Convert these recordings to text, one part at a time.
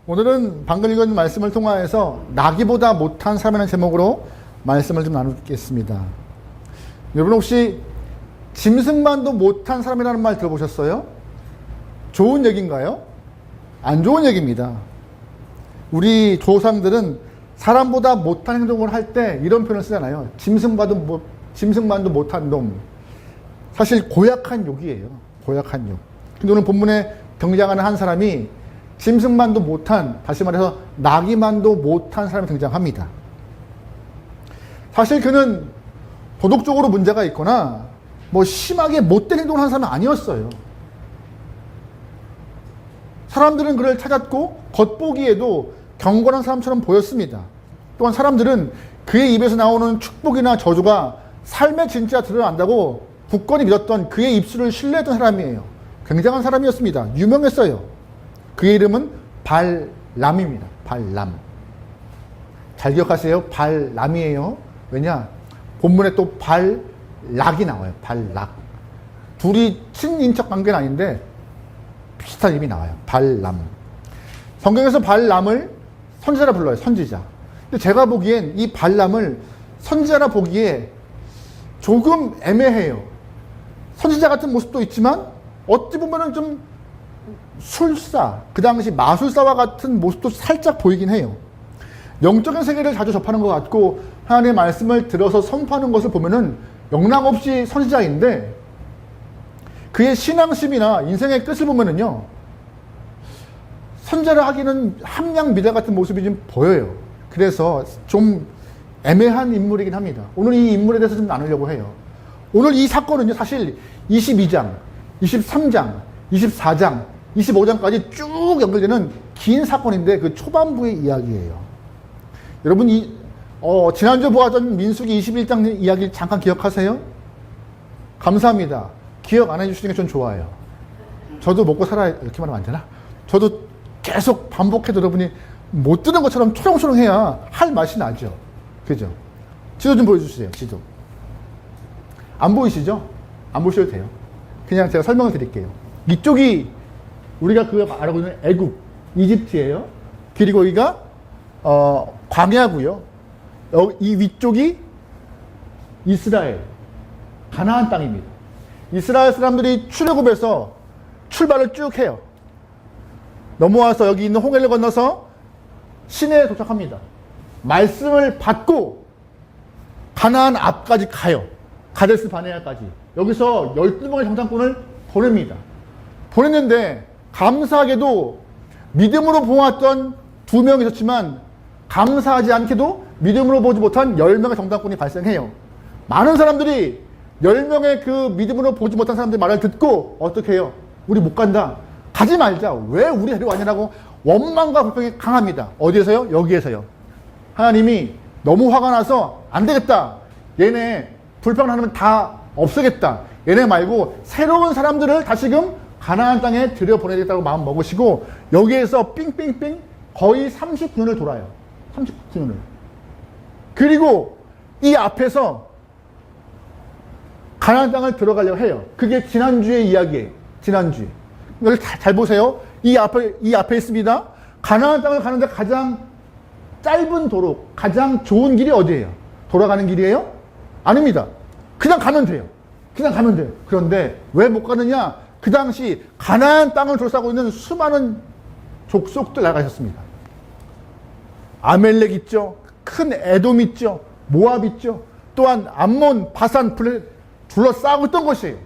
오늘은 방금 읽은 말씀을 통하여서 나귀보다 못한 사람이라는 제목으로 말씀을 좀 나누겠습니다. 여러분 혹시 짐승만도 못한 사람이라는 말 들어보셨어요? 좋은 얘기인가요? 안 좋은 얘기입니다. 우리 조상들은 사람보다 못한 행동을 할 때 이런 표현을 쓰잖아요. 짐승만도 못한 놈. 사실 고약한 욕이에요. 고약한 욕. 근데 오늘 본문에 등장하는 한 사람이 짐승만도 못한, 다시 말해서 나귀만도 못한 사람이 등장합니다. 사실 그는 도덕적으로 문제가 있거나 심하게 못된 행동을 하는 사람은 아니었어요. 사람들은 그를 찾았고 겉보기에도 경건한 사람처럼 보였습니다. 또한 사람들은 그의 입에서 나오는 축복이나 저주가 삶에 진짜 드러난다고 굳건히 믿었던 그의 입술을 신뢰했던 사람이에요. 굉장한 사람이었습니다. 유명했어요. 그의 이름은 발람입니다. 발람. 잘 기억하세요. 발람이에요. 왜냐? 본문에 또 발락이 나와요. 발락. 둘이 친인척 관계는 아닌데 비슷한 이름이 나와요. 발람. 성경에서 발람을 선지자라 불러요. 선지자. 근데 제가 보기엔 이 발람을 선지자라 보기에 조금 애매해요. 선지자 같은 모습도 있지만 어찌 보면은 좀 술사, 그 당시 마술사와 같은 모습도 살짝 보이긴 해요. 영적인 세계를 자주 접하는 것 같고 하나님의 말씀을 들어서 선포하는 것을 보면은 영락없이 선지자인데 그의 신앙심이나 인생의 끝을 보면은요, 선지자를 하기는 함량 미달 같은 모습이 좀 보여요. 그래서 좀 애매한 인물이긴 합니다. 오늘 이 인물에 대해서 좀 나누려고 해요. 오늘 이 사건은요, 사실 22장, 23장, 24장, 25장까지 쭉 연결되는 긴 사건인데 그 초반부의 이야기예요. 여러분, 지난주 보았던 민수기 21장 이야기 잠깐 기억하세요? 감사합니다. 기억 안 해주시는 게 전 좋아요. 저도 먹고 살아야, 이렇게 말하면 안 되나? 저도 계속 반복해도 여러분이 못 들은 것처럼 초롱초롱해야 할 맛이 나죠. 그죠? 지도 좀 보여주세요. 지도. 안 보이시죠? 안 보셔도 돼요. 그냥 제가 설명을 드릴게요. 이쪽이 우리가 알고 있는 애국, 이집트예요. 그리고 여기가 광야고요. 이 위쪽이 이스라엘, 가나안 땅입니다. 이스라엘 사람들이 출애굽해서 출발을 쭉 해요. 넘어와서 여기 있는 홍해를 건너서 시내에 도착합니다. 말씀을 받고 가나안 앞까지 가요. 가데스 바네아까지. 여기서 12명의 정탐꾼을 보냅니다. 보냈는데 감사하게도 믿음으로 보았던 2명이 있었지만 감사하지 않게도 믿음으로 보지 못한 10명의 정탐꾼이 발생해요. 많은 사람들이 10명의 그 믿음으로 보지 못한 사람들의 말을 듣고 어떻게 해요? 우리 못 간다. 가지 말자. 왜 우리 데려왔냐라고 원망과 불평이 강합니다. 어디에서요? 여기에서요. 하나님이 너무 화가 나서 안 되겠다. 얘네 불평을 하면 다 없애겠다. 얘네 말고 새로운 사람들을 다시금 가나안 땅에 들여보내겠다고 마음 먹으시고 여기에서 삥삥삥 거의 39년을 돌아요. 39년을. 그리고 이 앞에서 가나안 땅을 들어가려고 해요. 그게 지난주의 이야기예요. 지난주에. 여기 잘 보세요. 이 앞에 있습니다. 가나안 땅을 가는데 가장 짧은 도로, 가장 좋은 길이 어디예요? 돌아가는 길이에요? 아닙니다. 그냥 가면 돼요. 그냥 가면 돼요. 그런데 왜 못 가느냐? 그 당시 가나안 땅을 둘러싸고 있는 수많은 족속들 나가 있었습니다. 아멜렉 있죠. 큰 에돔 있죠. 모압 있죠. 또한 암몬, 바산, 둘러싸고 있던 것이에요.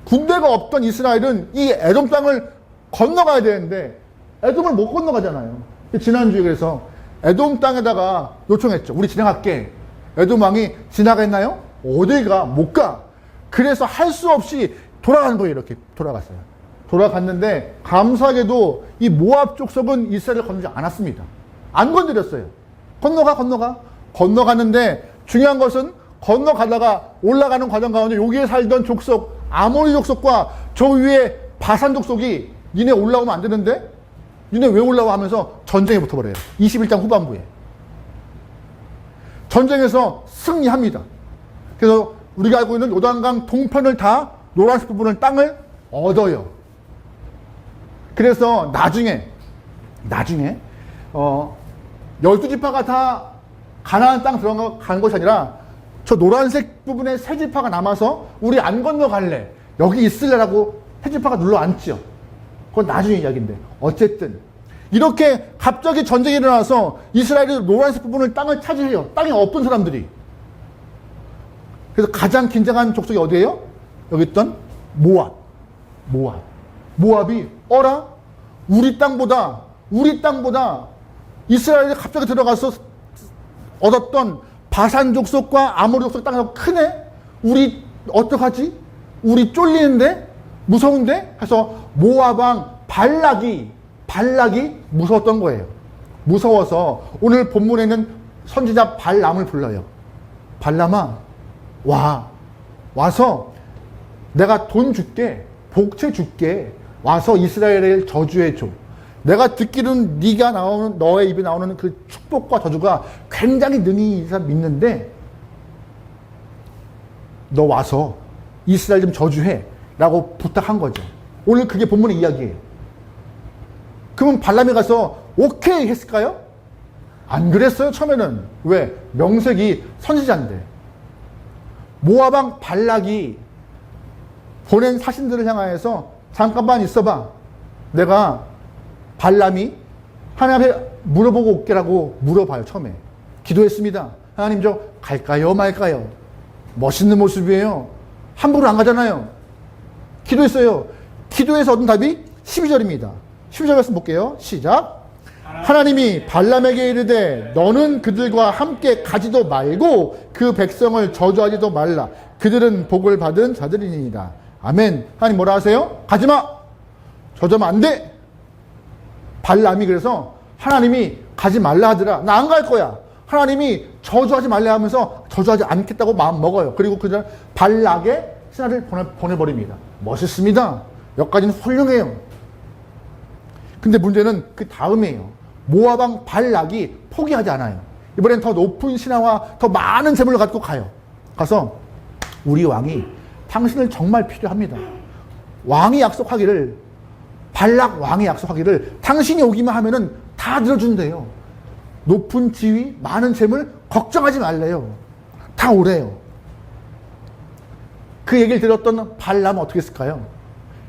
군대가 없던 이스라엘은 이 에돔 땅을 건너가야 되는데 에돔을 못 건너가잖아요. 지난주에 그래서 에돔 땅에다가 요청했죠. 우리 지나갈게. 에돔 왕이 지나갔나요? 어디가? 못 가. 그래서 할 수 없이 돌아가는 거예요. 이렇게 돌아갔어요. 돌아갔는데 감사하게도 이 모압 족속은 이스라엘을 건너지 않았습니다. 안 건드렸어요. 건너갔는데 중요한 것은 건너가다가 올라가는 과정 가운데 여기에 살던 족속, 아모리 족속과 저 위에 바산 족속이 니네 올라오면 안 되는데 니네 왜 올라와 하면서 전쟁에 붙어버려요. 21장 후반부에. 전쟁에서 승리합니다. 그래서 우리가 알고 있는 요단강 동편을 다 노란색 부분을 땅을 얻어요. 그래서 나중에 나중에 12지파가 다 가나안 땅 들어간 것이 아니라 저 노란색 부분에 세 지파가 남아서 우리 안 건너갈래, 여기 있을래라고 세 지파가 눌러앉죠. 그건 나중에 이야기인데, 어쨌든 이렇게 갑자기 전쟁이 일어나서 이스라엘이 노란색 부분을 땅을 차지해요. 땅이 없던 사람들이. 그래서 가장 긴장한 족속이 어디예요? 여기 있던 모압이 어라? 우리 땅보다 이스라엘이 갑자기 들어가서 얻었던 바산 족속과 아모리 족속 땅이 더 크네? 우리 어떡하지? 우리 쫄리는데? 무서운데? 해서 모압 왕 발락이 무서웠던 거예요. 무서워서 오늘 본문에는 선지자 발람을 불러요. 발람아, 와서 내가 돈 줄게, 복채 줄게, 와서 이스라엘을 저주해줘. 내가 듣기로는 네가 나오는, 너의 입에 나오는 그 축복과 저주가 굉장히 능히 믿는데 너 와서 이스라엘 좀 저주해 라고 부탁한 거죠. 오늘 그게 본문의 이야기예요. 그러면 발람이 가서 오케이 했을까요? 안 그랬어요, 처음에는. 왜? 명색이 선지자인데. 모압왕 발락이 보낸 사신들을 향하여서 잠깐만 있어봐, 내가 발람이 하나님 앞에 물어보고 올게라고 물어봐요. 처음에 기도했습니다. 하나님, 저 갈까요 말까요? 멋있는 모습이에요. 함부로 안 가잖아요. 기도했어요. 기도해서 얻은 답이 12절입니다 12절 말씀 볼게요. 시작. 하나님이 발람에게 이르되 너는 그들과 함께 가지도 말고 그 백성을 저주하지도 말라. 그들은 복을 받은 자들이니이다. 아멘. 하나님 뭐라 하세요? 가지마, 저주하면 안 돼. 발람이 그래서 하나님이 가지 말라 하더라. 나 안 갈 거야. 하나님이 저주하지 말라 하면서 저주하지 않겠다고 마음 먹어요. 그리고 그날 발락의 신하를 보내버립니다. 멋있습니다. 여기까지는 훌륭해요. 근데 문제는 그 다음이에요. 모압왕 발락이 포기하지 않아요. 이번엔 더 높은 신하와 더 많은 재물을 갖고 가요. 가서 우리 왕이 당신을 정말 필요합니다. 발락 왕이 약속하기를 당신이 오기만 하면은 다 들어준대요. 높은 지위, 많은 재물 걱정하지 말래요. 다 오래요. 그 얘기를 들었던 발람은 어떻게 했을까요?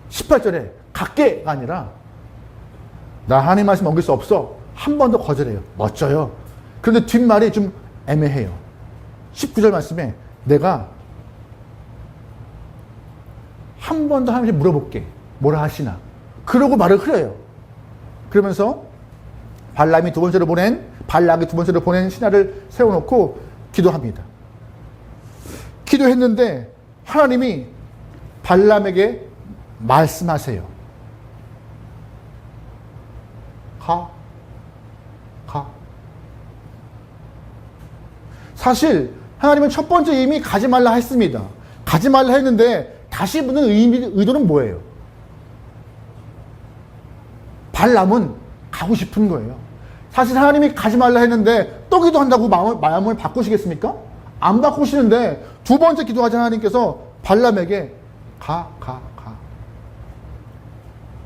18절에 갈게가 아니라 나 하나님 말씀 어길 수 없어. 한 번 더 거절해요. 멋져요. 그런데 뒷말이 좀 애매해요. 19절 말씀에 내가 한 번 더 하나님께 물어볼게. 뭐라 하시나. 그러고 말을 흐려요. 그러면서 발락이 두 번째로 보낸 신하를 세워놓고 기도합니다. 기도했는데 하나님이 발람에게 말씀하세요. 가. 사실 하나님은 첫 번째 이미 가지 말라 했습니다. 가지 말라 했는데 다시 묻는 의도는 뭐예요? 발람은 가고 싶은 거예요. 사실 하나님이 가지 말라 했는데 또 기도한다고 마음을 바꾸시겠습니까? 안 바꾸시는데 두 번째 기도하자 하나님께서 발람에게 가.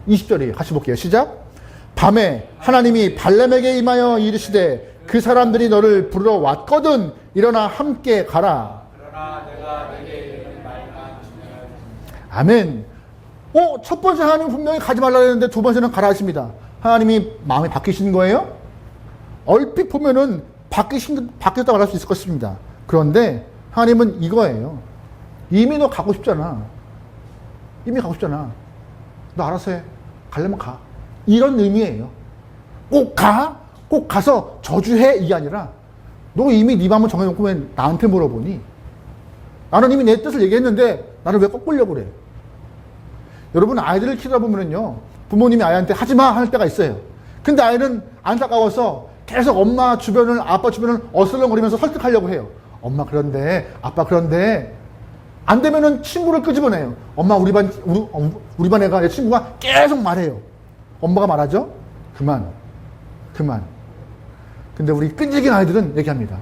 20절이에요. 같이 볼게요. 시작. 밤에 하나님이 발람에게 임하여 이르시되 그 사람들이 너를 부르러 왔거든 일어나 함께 가라. 그러나 내가 내게 이르는 말만 주면. 아멘. 첫 번째 하나님 분명히 가지 말라 했는데 두 번째는 가라 하십니다. 하나님이 마음이 바뀌신 거예요? 얼핏 보면은 바뀌었다고 말할 수 있을 것입니다. 그런데 하나님은 이거예요. 이미 너 가고 싶잖아. 너 알아서 해. 가려면 가. 이런 의미예요. 꼭 가? 꼭 가서 저주해? 이게 아니라 너 이미 네 마음을 정해놓고 왜 나한테 물어보니? 나는 이미 내 뜻을 얘기했는데 나를 왜 꺾으려고 그래? 여러분, 아이들을 키우다 보면은요, 부모님이 아이한테 하지마 할 때가 있어요. 근데 아이는 안타까워서 계속 엄마 주변을, 아빠 주변을 어슬렁거리면서 설득하려고 해요. 엄마 그런데, 아빠 그런데. 안 되면은 친구를 끄집어내요. 엄마 우리 반 애가, 내 친구가 계속 말해요. 엄마가 말하죠? 그만. 근데 우리 끈질긴 아이들은 얘기합니다.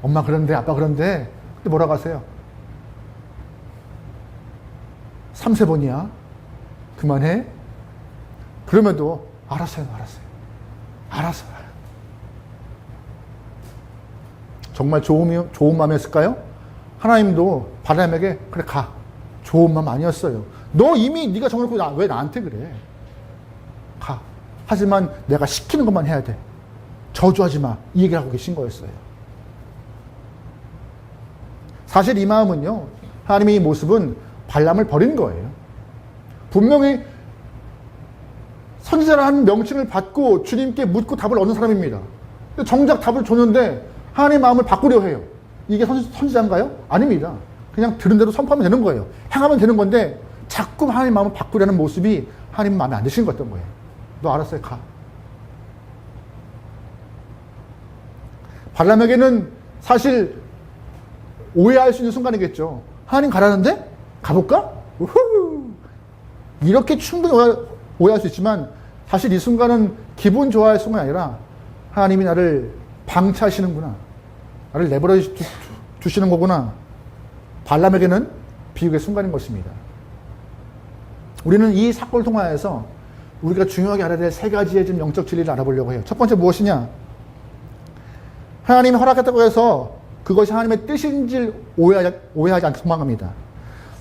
엄마 그런데, 아빠 그런데. 근데 뭐라고 하세요? 3세번이야. 그만해. 그러면도 알았어요. 알아서. 정말 좋은 마음이었을까요? 하나님도 발람에게 그래 가. 좋은 마음 아니었어요. 너 이미 네가 정해놓고 왜 나한테 그래? 가. 하지만 내가 시키는 것만 해야 돼. 저주하지 마. 이 얘기를 하고 계신 거였어요. 사실 이 마음은요. 하나님의 이 모습은 발람을 버린 거예요. 분명히 선지자라는 명칭을 받고 주님께 묻고 답을 얻는 사람입니다. 근데 정작 답을 줬는데 하나님의 마음을 바꾸려 해요. 이게 선지자인가요? 아닙니다. 그냥 들은 대로 선포하면 되는 거예요. 행하면 되는 건데 자꾸 하나님의 마음을 바꾸려는 모습이 하나님 마음에 안 드시는 거였던 거예요. 너 알았어요. 가. 발람에게는 사실 오해할 수 있는 순간이겠죠. 하나님 가라는데? 가볼까? 우후! 이렇게 충분히 오해할 수 있지만 사실 이 순간은 기분 좋아할 순간이 아니라 하나님이 나를 방치하시는구나. 나를 내버려 주시는 거구나. 발람에게는 비극의 순간인 것입니다. 우리는 이 사건을 통하여서 우리가 중요하게 알아야 될 세 가지의 좀 영적 진리를 알아보려고 해요. 첫 번째 무엇이냐? 하나님이 허락했다고 해서 그것이 하나님의 뜻인지 오해하지 않게 소망합니다.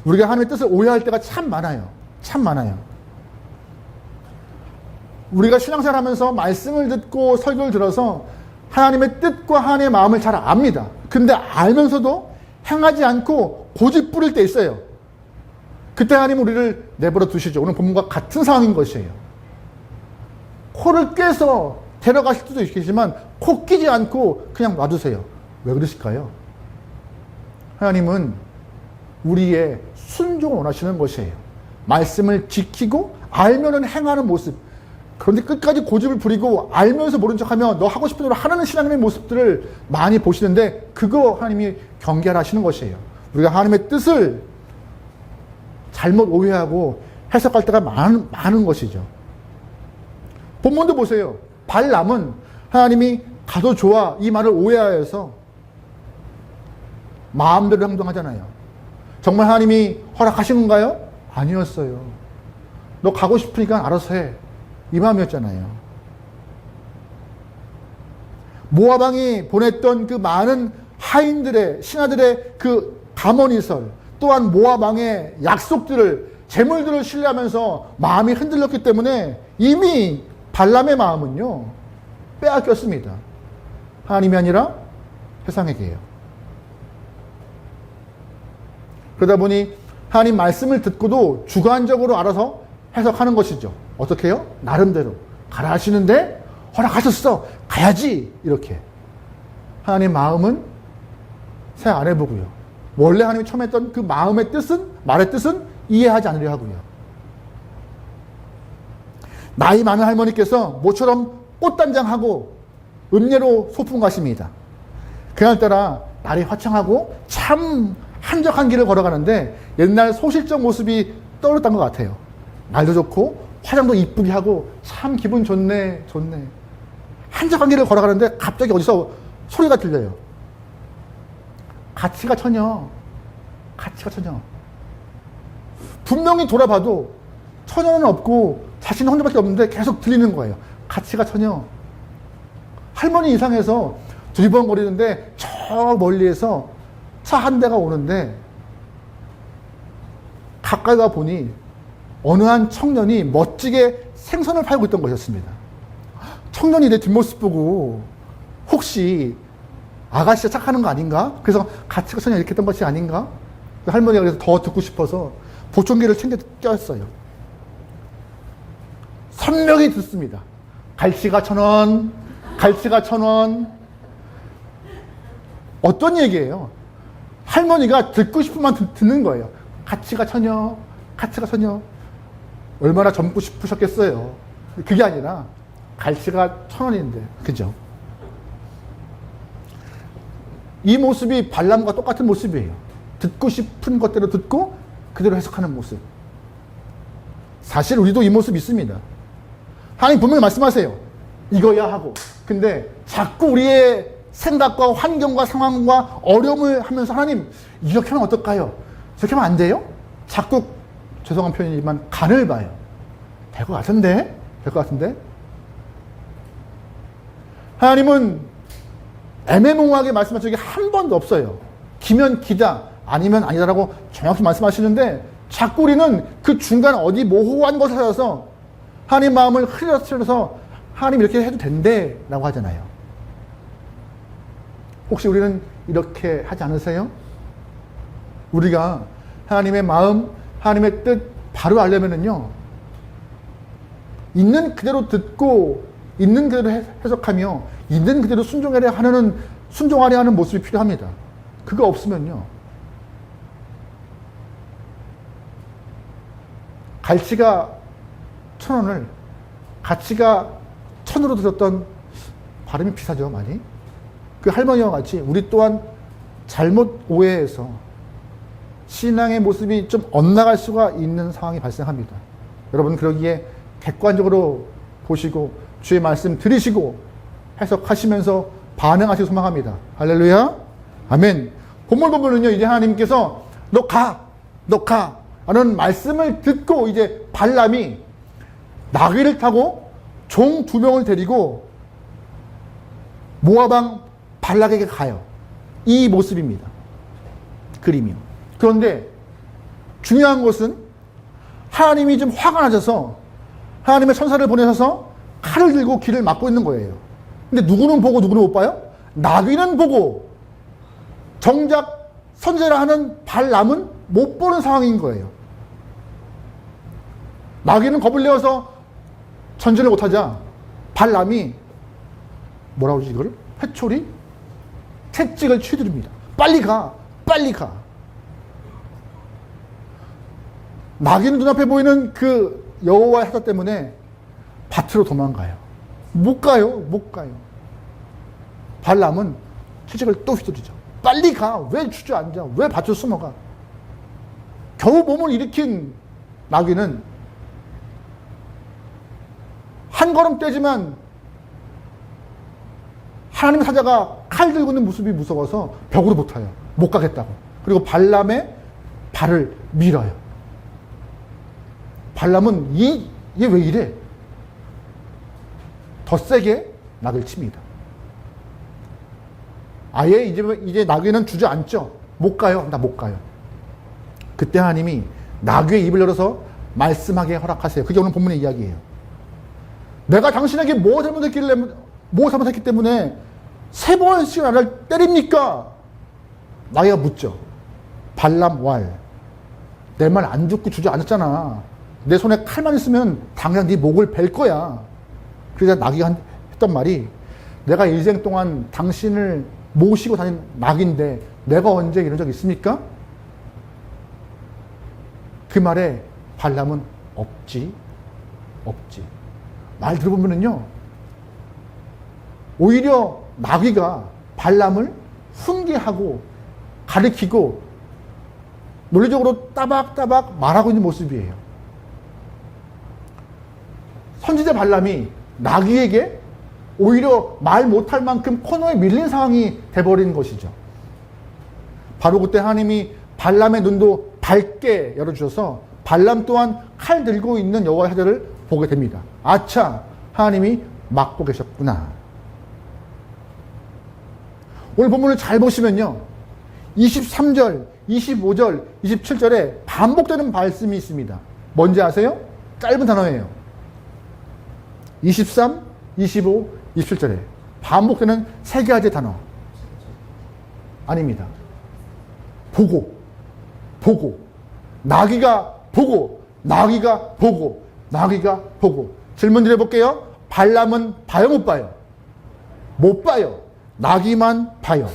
우리가 하나님의 뜻을 오해할 때가 참 많아요. 참 많아요. 우리가 신앙생활 하면서 말씀을 듣고 설교를 들어서 하나님의 뜻과 하나님의 마음을 잘 압니다. 근데 알면서도 행하지 않고 고집 부릴 때 있어요. 그때 하나님은 우리를 내버려 두시죠. 오늘 본문과 같은 상황인 것이에요. 코를 꿰서 데려가실 수도 있겠지만 코 끼지 않고 그냥 놔두세요. 왜 그러실까요? 하나님은 우리의 순종을 원하시는 것이에요. 말씀을 지키고 알면은 행하는 모습. 그런데 끝까지 고집을 부리고 알면서 모른 척하며 너 하고 싶은 대로 하는 신앙의 모습들을 많이 보시는데 그거 하나님이 경계하라 하시는 것이에요. 우리가 하나님의 뜻을 잘못 오해하고 해석할 때가 많은 것이죠. 본문도 보세요. 발람은 하나님이 가도 좋아 이 말을 오해하여서 마음대로 행동하잖아요. 정말 하나님이 허락하신 건가요? 아니었어요. 너 가고 싶으니까 알아서 해. 이 마음이었잖아요. 모압 왕이 보냈던 그 많은 하인들의 신하들의 그 감언이설 또한 모압 왕의 약속들을 재물들을 신뢰하면서 마음이 흔들렸기 때문에 이미 발람의 마음은요 빼앗겼습니다. 하나님이 아니라 세상에게요. 그러다 보니 하나님 말씀을 듣고도 주관적으로 알아서 해석하는 것이죠. 어떻게 해요? 나름대로. 가라 하시는데 허락하셨어. 가야지. 이렇게. 하나님 마음은 생각 안 해보고요. 원래 하나님이 처음 했던 그 마음의 뜻은, 말의 뜻은 이해하지 않으려 하고요. 나이 많은 할머니께서 모처럼 꽃단장하고 음례로 소풍 가십니다. 그날따라 날이 화창하고 참 한적한 길을 걸어가는데 옛날 소실적 모습이 떠올랐던 것 같아요. 날도 좋고 화장도 이쁘게 하고 참 기분 좋네. 한적한 길을 걸어가는데 갑자기 어디서 소리가 들려요. 같이 가 처녀. 분명히 돌아봐도 처녀는 없고 자신은 혼자밖에 없는데 계속 들리는 거예요. 같이 가 처녀. 할머니 이상해서 두리번거리는데 저 멀리에서 차 한 대가 오는데 가까이 가 보니 어느 한 청년이 멋지게 생선을 팔고 있던 것이었습니다. 청년이 내 뒷모습 보고 혹시 아가씨가 착하는 거 아닌가? 그래서 같이 가 처녀 이렇게 했던 것이 아닌가? 할머니가 그래서 더 듣고 싶어서 보청기를 챙겨 꼈어요. 선명히 듣습니다. 갈치가 1,000원, 갈치가 1,000원. 어떤 얘기예요? 할머니가 듣고 싶으면 듣는 거예요. 같이 가 처녀, 같이 가 처녀. 얼마나 젊고 싶으셨겠어요. 그게 아니라 갈치가 1,000원인데, 그죠? 이 모습이 발람과 똑같은 모습이에요. 듣고 싶은 것대로 듣고 그대로 해석하는 모습. 사실 우리도 이 모습 있습니다. 하나님 분명히 말씀하세요. 이거야 하고. 근데 자꾸 우리의 생각과 환경과 상황과 어려움을 하면서 하나님 이렇게 하면 어떨까요? 저렇게 하면 안 돼요? 자꾸 죄송한 표현이지만 간을 봐요. 될 것 같은데? 하나님은 애매모호하게 말씀하신 적이 한 번도 없어요. 기면 기다, 아니면 아니다라고 정확히 말씀하시는데 자꾸 우리는 그 중간 어디 모호한 것을 찾아서 하나님 마음을 흐려서 하나님 이렇게 해도 된대 라고 하잖아요. 혹시 우리는 이렇게 하지 않으세요? 우리가 하나님의 마음, 하나님의 뜻 바로 알려면은요, 있는 그대로 듣고 있는 그대로 해석하며 있는 그대로 순종하려 하는 모습이 필요합니다. 그거 없으면요, 갈치가 1,000원을 가치가 1,000으로 들었던, 발음이 비싸죠 많이. 그 할머니와 같이 우리 또한 잘못 오해해서 신앙의 모습이 좀 엇나갈 수가 있는 상황이 발생합니다. 여러분, 그러기에 객관적으로 보시고 주의 말씀 들으시고 해석하시면서 반응하시길 소망합니다. 할렐루야, 아멘. 본문 보면은요, 이제 하나님께서 너 가 하는 말씀을 듣고 이제 발람이 나귀를 타고 종 2명을 데리고 모압 왕 발락에게 가요. 이 모습입니다. 그림이요. 그런데 중요한 것은 하나님이 좀 화가 나셔서 하나님의 천사를 보내셔서 칼을 들고 길을 막고 있는 거예요. 근데 누구는 보고 누구는 못 봐요? 나귀는 보고 정작 선제라 하는 발람은 못 보는 상황인 거예요. 나귀는 겁을 내어서 전진을 못하자 발람이 뭐라고 그러지 이거를? 회초리? 채찍을 휘두릅니다. 빨리 가! 빨리 가! 나귀는 눈앞에 보이는 그 여호와의 사자 때문에 밭으로 도망가요. 못 가요. 발람은 채찍을 또 휘두르죠. 빨리 가! 왜 주저앉아? 왜 밭으로 숨어가? 겨우 몸을 일으킨 나귀는 한 걸음 떼지만 하나님 사자가 칼 들고 있는 모습이 무서워서 벽으로 못 타요. 못 가겠다고. 그리고 발람의 발을 밀어요. 발람은 얘 왜 이래? 더 세게 나귀를 칩니다. 아예 이제 나귀는 주저앉죠. 못 가요. 나 못 가요. 그때 하나님이 나귀의 입을 열어서 말씀하게 허락하세요. 그게 오늘 본문의 이야기예요. 내가 당신에게 뭐 잘못했기 때문에 3번씩 나를 때립니까? 나귀가 묻죠. 발람 왈, 내 말 안 듣고 주저앉았잖아. 내 손에 칼만 있으면 당장 네 목을 벨 거야. 그래서 나귀가 했던 말이, 내가 일생 동안 당신을 모시고 다닌 나귀인데 내가 언제 이런 적 있습니까? 그 말에 발람은 없지. 말 들어보면은요, 오히려 나귀가 발람을 훈계하고 가리키고 논리적으로 따박따박 말하고 있는 모습이에요. 선지자 발람이 나귀에게 오히려 말 못할 만큼 코너에 밀린 상황이 돼버린 것이죠. 바로 그때 하나님이 발람의 눈도 밝게 열어주셔서 발람 또한 칼 들고 있는 여호와의 사자를 보게 됩니다. 아차, 하나님이 막고 계셨구나. 오늘 본문을 잘 보시면요, 23절, 25절, 27절에 반복되는 말씀이 있습니다. 뭔지 아세요? 짧은 단어예요. 23, 25, 27절에 반복되는 3가지 단어. 아닙니다. 보고, 나귀가 보고, 나귀가 보고. 질문 드려볼게요. 발람은 봐요, 못 봐요? 못 봐요. 나귀만 봐요.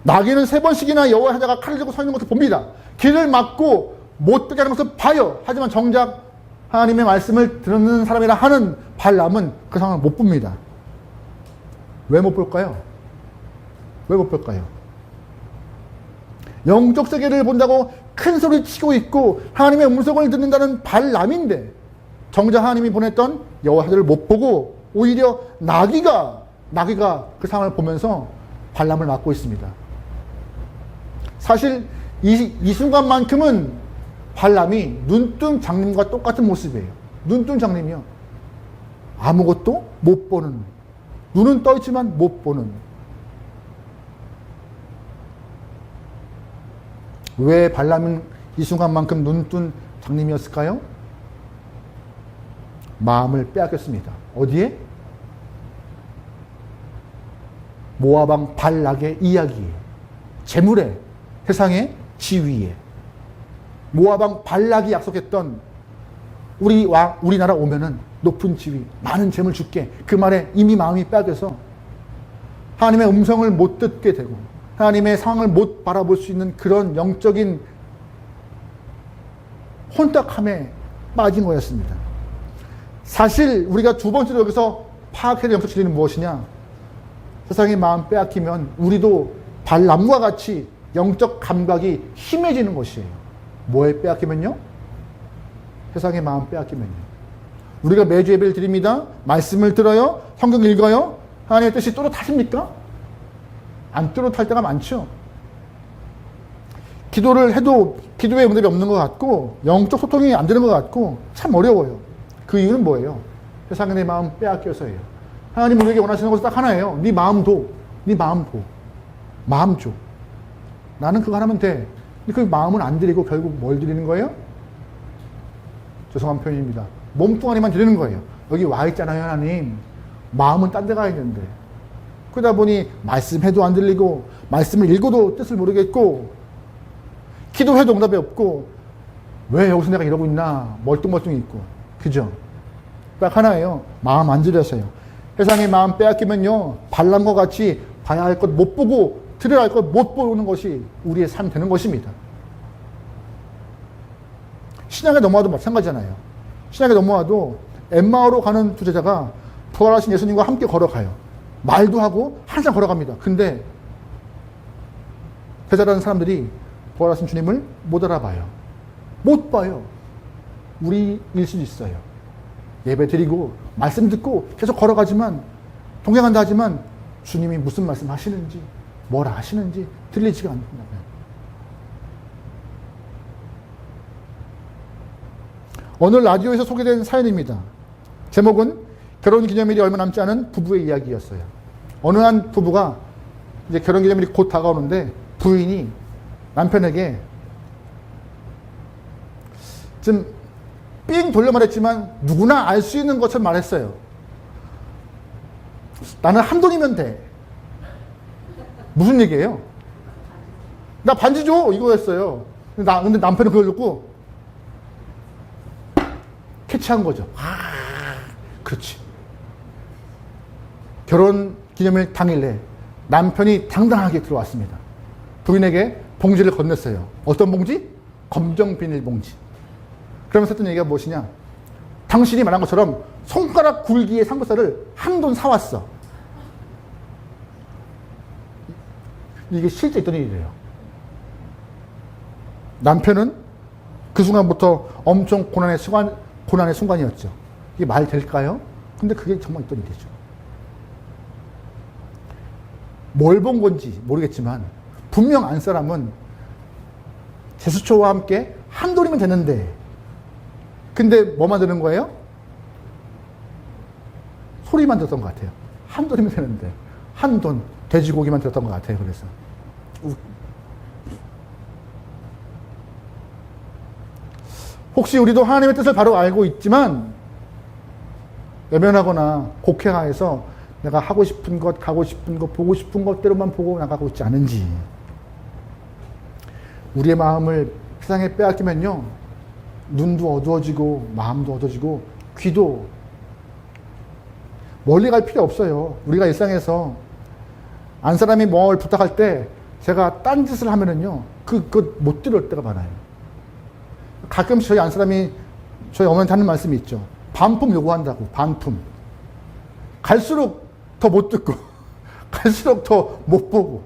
나귀는 3번씩이나 여호와 사자가 칼을 들고 서 있는 것을 봅니다. 길을 막고 못 되게 하는 것을 봐요. 하지만 정작 하나님의 말씀을 듣는 사람이라 하는 발람은 그 상황을 못 봅니다. 왜 못 볼까요? 영적 세계를 본다고 큰 소리 치고 있고 하나님의 음성을 듣는다는 발람인데 정작 하나님이 보냈던 여호와 사자를 못 보고 오히려 나귀가 그 상황을 보면서 발람을 막고 있습니다. 사실 이 순간만큼은 발람이 눈뜬 장님과 똑같은 모습이에요. 눈뜬 장님이요. 아무것도 못 보는 눈은 떠 있지만 못 보는. 왜 발람은 이 순간만큼 눈뜬 장님이었을까요? 마음을 빼앗겼습니다. 어디에? 모압 왕 발락의 이야기에, 재물에, 세상의 지위에. 모압 왕 발락이 약속했던 우리나라 오면은 높은 지위, 많은 재물 줄게. 그 말에 이미 마음이 빼앗겨서 하나님의 음성을 못 듣게 되고 하나님의 상황을 못 바라볼 수 있는 그런 영적인 혼탁함에 빠진 거였습니다. 사실 우리가 두 번째로 여기서 파악해야 될 영적 진리는 무엇이냐? 세상의 마음 빼앗기면 우리도 발람과 같이 영적 감각이 심해지는 것이에요. 뭐에 빼앗기면요? 세상의 마음 빼앗기면요. 우리가 매주 예배를 드립니다. 말씀을 들어요. 성경 읽어요. 하나님의 뜻이 또렷하십니까? 안 또렷할 때가 많죠. 기도를 해도 기도의 응답이 없는 것 같고 영적 소통이 안 되는 것 같고 참 어려워요. 그 이유는 뭐예요? 세상에 내 마음 빼앗겨서예요. 하나님 우리에게 원하시는 것은 딱 하나예요. 네 마음 도. 네 마음 보. 마음 줘. 나는 그거 하면 돼. 근데 그 마음은 안 드리고 결국 뭘 드리는 거예요? 죄송한 표현입니다. 몸뚱아리만 드리는 거예요. 여기 와 있잖아요, 하나님. 마음은 딴 데 가야 되는데. 그러다 보니 말씀해도 안 들리고 말씀을 읽어도 뜻을 모르겠고 기도해도 응답이 없고 왜 여기서 내가 이러고 있나 멀뚱멀뚱 있고. 그죠? 딱 하나예요. 마음 안 들여서요. 세상의 마음 빼앗기면요. 발람과 같이 봐야 할 것 못 보고 들어야 할 것 못 보는 것이 우리의 삶이 되는 것입니다. 신약에 넘어와도 마찬가지잖아요. 신약에 넘어와도 엠마오로 가는 두 제자가 부활하신 예수님과 함께 걸어가요. 말도 하고 항상 걸어갑니다. 근데 제자라는 사람들이 부활하신 주님을 못 알아봐요. 못 봐요. 우리일 수도 있어요. 예배 드리고 말씀 듣고 계속 걸어가지만 동행한다 하지만 주님이 무슨 말씀 하시는지 뭘 하시는지 들리지가 않는다. 오늘 라디오에서 소개된 사연입니다. 제목은 결혼기념일이 얼마 남지 않은 부부의 이야기였어요. 어느 한 부부가 이제 결혼기념일이 곧 다가오는데 부인이 남편에게 좀 삥 돌려 말했지만 누구나 알 수 있는 것처럼 말했어요. 나는 한 돈이면 돼. 무슨 얘기예요? 나 반지 줘! 이거였어요. 근데 남편은 그걸 듣고 캐치한 거죠. 그렇지. 결혼 기념일 당일에 남편이 당당하게 들어왔습니다. 부인에게 봉지를 건넸어요. 어떤 봉지? 검정 비닐봉지. 그러면서 했던 얘기가 무엇이냐? 당신이 말한 것처럼 손가락 굵기의 삼겹살을 한 돈 사왔어. 이게 실제 있던 일이래요. 남편은 그 순간부터 엄청 고난의 순간이었죠. 이게 말 될까요? 근데 그게 정말 있던 일이죠. 뭘 본 건지 모르겠지만 분명 안 사람은 제수초와 함께 한 돈이면 되는데 근데 뭐만 드는 거예요? 소리만 들었던 것 같아요. 한 돈이면 되는데 한 돈 돼지고기만 들었던 것 같아요. 그래서 혹시 우리도 하나님의 뜻을 바로 알고 있지만 외면하거나 곡해하여서 내가 하고 싶은 것, 가고 싶은 것, 보고 싶은 것대로만 보고 나가고 있지 않은지. 우리의 마음을 세상에 빼앗기면요 눈도 어두워지고 마음도 어두워지고 귀도 멀리 갈 필요 없어요. 우리가 일상에서 안 사람이 뭘 부탁할 때 제가 딴 짓을 하면은요 그거 못 들을 때가 많아요. 가끔씩 저희 안 사람이 저희 어머니한테 하는 말씀이 있죠. 반품 요구한다고. 반품. 갈수록 더 못 듣고 갈수록 더 못 보고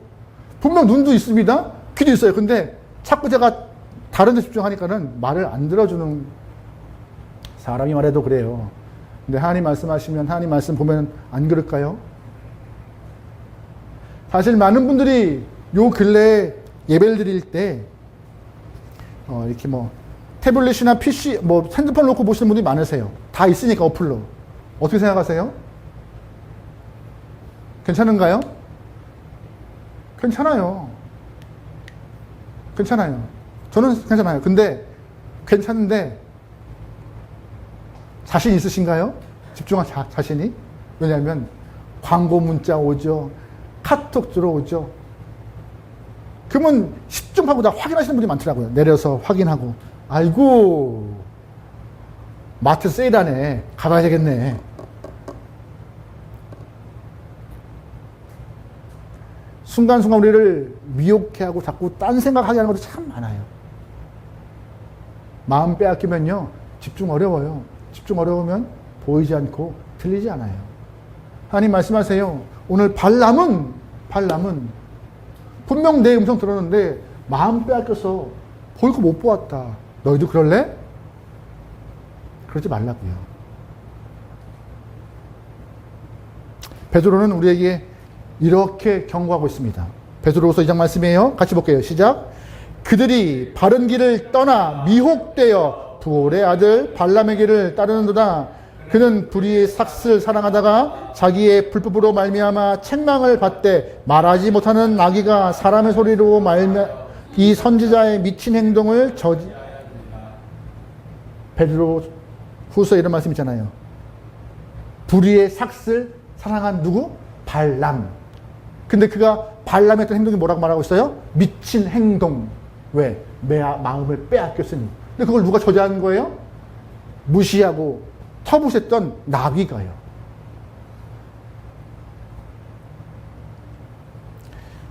분명 눈도 있습니다. 귀도 있어요. 근데 자꾸 제가 다른 데 집중하니까는 말을 안 들어주는 사람이 말해도 그래요. 근데 하나님 말씀하시면 하나님 말씀 보면 안 그럴까요? 사실 많은 분들이 요 근래에 예배를 드릴 때 이렇게 뭐 태블릿이나 PC, 뭐 핸드폰 놓고 보시는 분들이 많으세요. 다 있으니까 어플로. 어떻게 생각하세요? 괜찮은가요? 괜찮아요. 괜찮아요. 저는 괜찮아요. 근데 괜찮은데 자신 있으신가요? 집중할 자신이? 왜냐하면 광고 문자 오죠. 카톡 들어오죠. 그러면 10중 8구 다 확인하시는 분이 많더라고요. 내려서 확인하고 아이고 마트 세일하네. 가봐야 되겠네. 순간순간 우리를 미혹해 하고 자꾸 딴 생각하게 하는 것도 참 많아요. 마음 빼앗기면요. 집중 어려워요. 집중 어려우면 보이지 않고 들리지 않아요. 하나님 말씀하세요. 오늘 발람은 분명 내 음성 들었는데 마음 빼앗겨서 볼 거 못 보았다. 너희도 그럴래? 그러지 말라고요. 베드로는 우리에게 이렇게 경고하고 있습니다. 베드로후서 2장 말씀이에요. 같이 볼게요. 시작. 그들이 바른 길을 떠나 미혹되어 부올의 아들 발람의 길을 따르는도다. 그는 불의의 삭슬 사랑하다가 자기의 불법으로 말미암아 책망을 받되 말하지 못하는 나귀가 사람의 소리로 이 선지자의 미친 행동을 베드로후서 이런 말씀 있잖아요. 불의의 삭슬 사랑한 누구? 발람. 근데 그가 발람의 했던 행동이 뭐라고 말하고 있어요? 미친 행동. 왜? 내 마음을 빼앗겼으니. 근데 그걸 누가 저지한 거예요? 무시하고 터부셨던 나귀가요.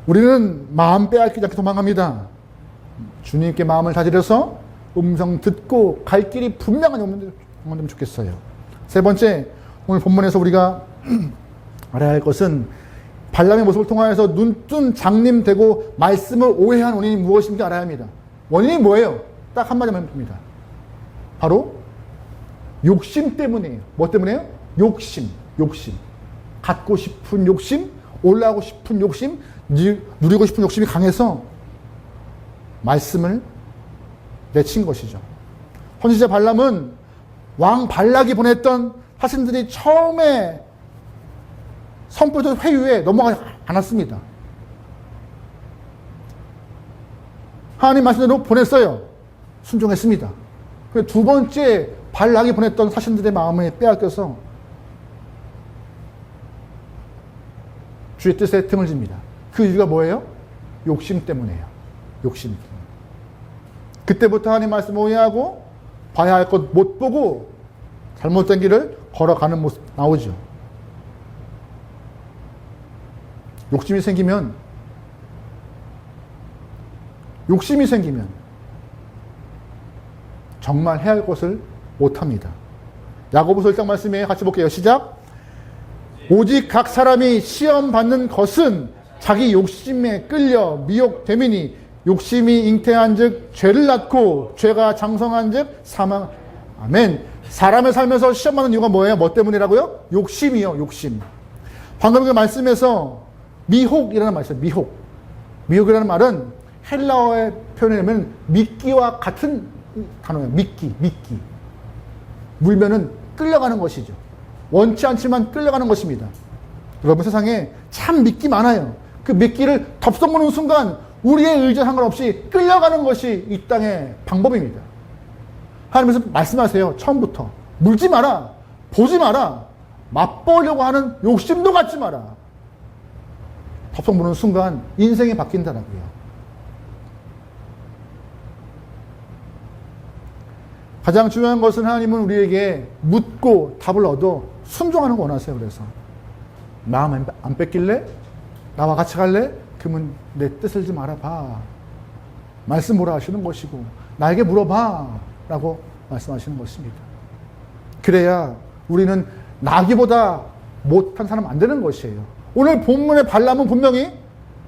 우리는 마음 빼앗기지 않게 도망갑니다. 주님께 마음을 다스려서 음성 듣고 갈 길이 분명하게 오면 좋겠어요. 세 번째, 오늘 본문에서 우리가 알아야 할 것은 발람의 모습을 통하여서 눈뜬 장님 되고 말씀을 오해한 원인이 무엇인지 알아야 합니다. 원인이 뭐예요? 딱 한마디만 봅니다. 바로 욕심 때문이에요. 뭐 때문에요? 욕심. 갖고 싶은 욕심, 올라가고 싶은 욕심, 누리고 싶은 욕심이 강해서 말씀을 내친 것이죠. 선지자 발람은 왕 발락이 보냈던 사신들이 처음에 선포된 회유에 넘어가지 않았습니다. 하나님 말씀대로 보냈어요. 순종했습니다. 두 번째 발락이 보냈던 사신들의 마음에 빼앗겨서 주의 뜻에 틈을 줍니다. 그 이유가 뭐예요? 욕심 때문이에요. 욕심. 그때부터 하나님 말씀을 오해하고 봐야 할 것 못 보고 잘못된 길을 걸어가는 모습 나오죠. 욕심이 생기면 정말 해야 할 것을 못합니다. 야고보서 1장 말씀에 같이 볼게요. 시작. 오직 각 사람이 시험 받는 것은 자기 욕심에 끌려 미혹됨이니 욕심이 잉태한 즉 죄를 낳고 죄가 장성한 즉 사망. 아멘. 사람의 살면서 시험 받는 이유가 뭐예요? 뭐 때문이라고요? 욕심이요. 욕심. 방금 그 말씀에서 미혹이라는 말이 있어요. 미혹이라는 말은 헬라어의 표현이라면 미끼와 같은 단어예요. 미끼. 물면은 끌려가는 것이죠. 원치 않지만 끌려가는 것입니다. 여러분 세상에 참 미끼 많아요. 그 미끼를 덥석 무는 순간 우리의 의지와 상관없이 끌려가는 것이 이 땅의 방법입니다. 하나님께서 말씀하세요. 처음부터 물지 마라. 보지 마라. 맛보려고 하는 욕심도 갖지 마라. 덥석 무는 순간 인생이 바뀐다라고요. 가장 중요한 것은 하나님은 우리에게 묻고 답을 얻어 순종하는 거 원하세요. 그래서 마음 안 뺏길래? 나와 같이 갈래? 그러면 내 뜻을 좀 알아봐. 말씀 보라 하시는 것이고 나에게 물어봐 라고 말씀하시는 것입니다. 그래야 우리는 나기보다 못한 사람 안 되는 것이에요. 오늘 본문의 발람은 분명히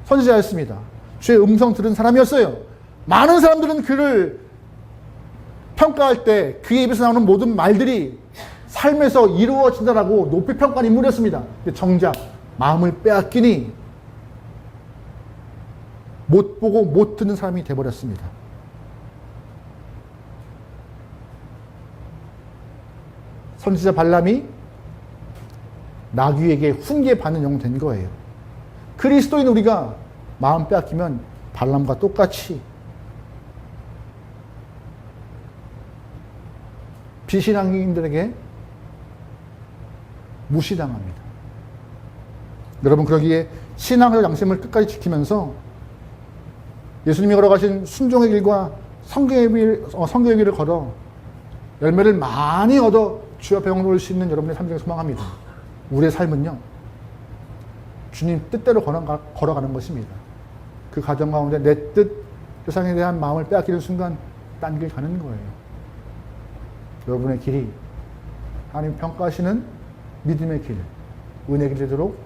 선지자였습니다. 주의 음성 들은 사람이었어요. 많은 사람들은 그를 평가할 때 그의 입에서 나오는 모든 말들이 삶에서 이루어진다라고 높이 평가한 인물이었습니다. 근데 정작 마음을 빼앗기니 못 보고 못 듣는 사람이 되어버렸습니다. 선지자 발람이 나귀에게 훈계받는 영 된 거예요. 그리스도인 우리가 마음 빼앗기면 발람과 똑같이 비신앙인들에게 무시당합니다. 여러분, 그러기에 신앙의 양심을 끝까지 지키면서 예수님이 걸어가신 순종의 길과 성경의 길을 걸어 열매를 많이 얻어 주 앞에 영광을 올 수 있는 여러분의 삶을 소망합니다. 우리의 삶은요, 주님 뜻대로 걸어가는 것입니다. 그 과정 가운데 내 뜻, 세상에 대한 마음을 빼앗기는 순간 딴 길 가는 거예요. 여러분의 길이 하나님 평가하시는 믿음의 길, 은혜의 길이 되도록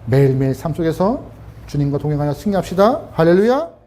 매일매일 삶 속에서 주님과 동행하여 승리합시다. 할렐루야!